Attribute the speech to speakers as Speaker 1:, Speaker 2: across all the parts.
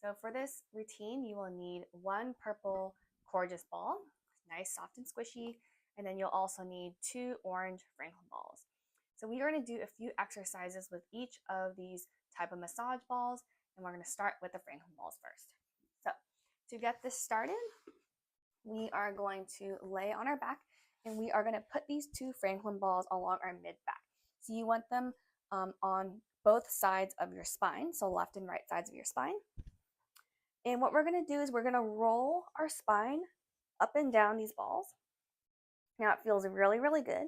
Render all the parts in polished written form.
Speaker 1: So for this routine, you will need one purple coregeous ball, nice, soft, and squishy, and then you'll also need 2 orange Franklin balls. So we are going to do a few exercises with each of these type of massage balls, and we're going to start with the Franklin balls first. So to get this started, we are going to lay on our back, and we are going to put these 2 Franklin balls along our mid-back. So you want them on both sides of your spine, so left and right sides of your spine. And what we're going to do is we're going to roll our spine up and down these balls. Now it feels really, really good.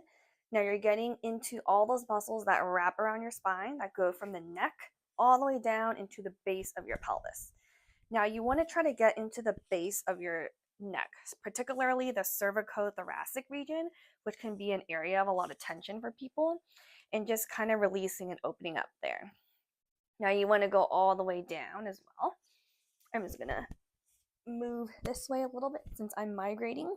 Speaker 1: Now you're getting into all those muscles that wrap around your spine that go from the neck all the way down into the base of your pelvis. Now you want to try to get into the base of your neck, particularly the cervicothoracic region, which can be an area of a lot of tension for people, and just kind of releasing and opening up there. Now you want to go all the way down as well. I'm just going to move this way a little bit since I'm migrating,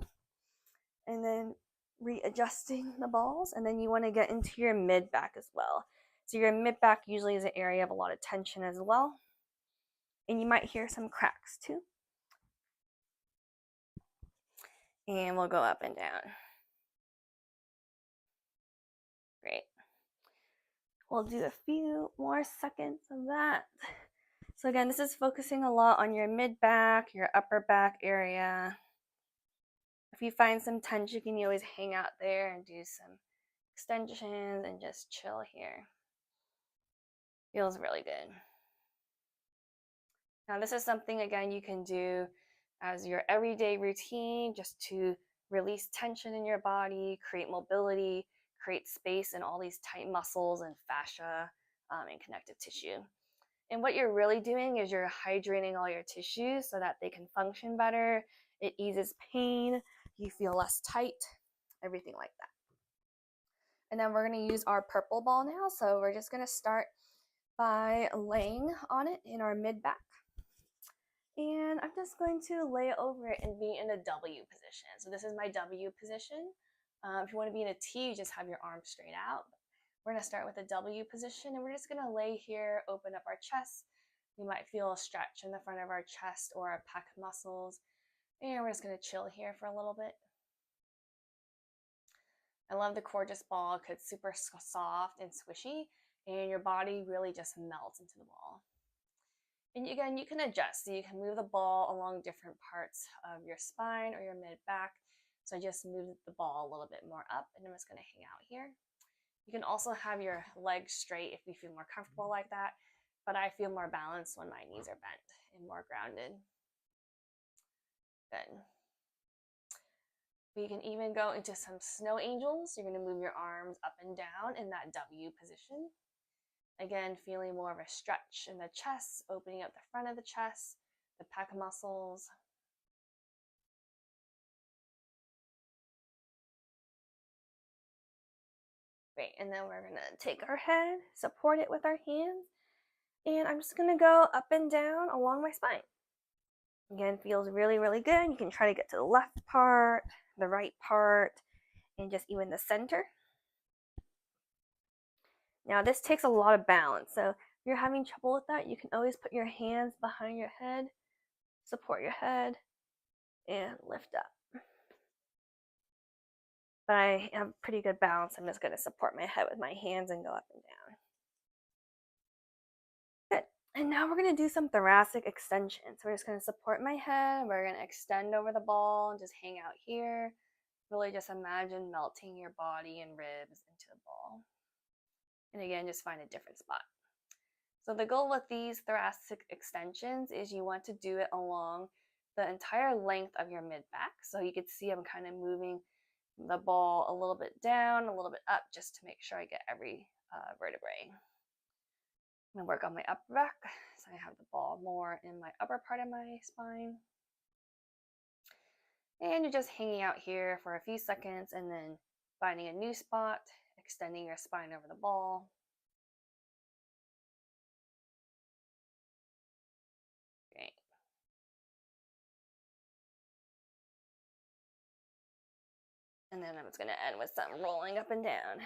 Speaker 1: and then readjusting the balls. And then you want to get into your mid back as well. So your mid back usually is an area of a lot of tension as well, and you might hear some cracks too. And we'll go up and down. Great. We'll do a few more seconds of that. So again, this is focusing a lot on your mid back, your upper back area. If you find some tension, you can always hang out there and do some extensions and just chill here. Feels really good. Now this is something, again, you can do as your everyday routine just to release tension in your body, create mobility, create space in all these tight muscles and fascia and connective tissue. And what you're really doing is you're hydrating all your tissues so that they can function better. It eases pain, you feel less tight, everything like that. And then we're going to use our purple ball now. So we're just going to start by laying on it in our mid back. And I'm just going to lay over it and be in a W position. So this is my W position. If you want to be in a T, you just have your arms straight out. We're going to start with a W position, and we're just going to lay here, open up our chest. We might feel a stretch in the front of our chest or our pec muscles. And we're just going to chill here for a little bit. I love the coregeous ball because it's super soft and squishy, and your body really just melts into the ball. And again, you can adjust. So you can move the ball along different parts of your spine or your mid-back. So I just moved the ball a little bit more up, and I'm just going to hang out here. You can also have your legs straight if you feel more comfortable like that, but I feel more balanced when my knees are bent and more grounded. Good. We can even go into some snow angels. You're going to move your arms up and down in that W position. Again, feeling more of a stretch in the chest, opening up the front of the chest, the pec muscles. Great, and then we're gonna take our head, support it with our hands, and I'm just gonna go up and down along my spine. Again, feels really, really good. You can try to get to the left part, the right part, and just even the center. Now this takes a lot of balance, so if you're having trouble with that, you can always put your hands behind your head, support your head, and lift up. But I have pretty good balance. I'm just going to support my head with my hands and go up and down. Good. And now we're going to do some thoracic extension. So we're just going to support my head. We're going to extend over the ball and just hang out here. Really just imagine melting your body and ribs into the ball. And again, just find a different spot. So the goal with these thoracic extensions is you want to do it along the entire length of your mid-back. So you can see I'm kind of moving the ball a little bit down, a little bit up, just to make sure I get every vertebrae. I'm gonna work on my upper back, so I have the ball more in my upper part of my spine. And you're just hanging out here for a few seconds and then finding a new spot, extending your spine over the ball. Great. And then I'm just gonna end with some rolling up and down.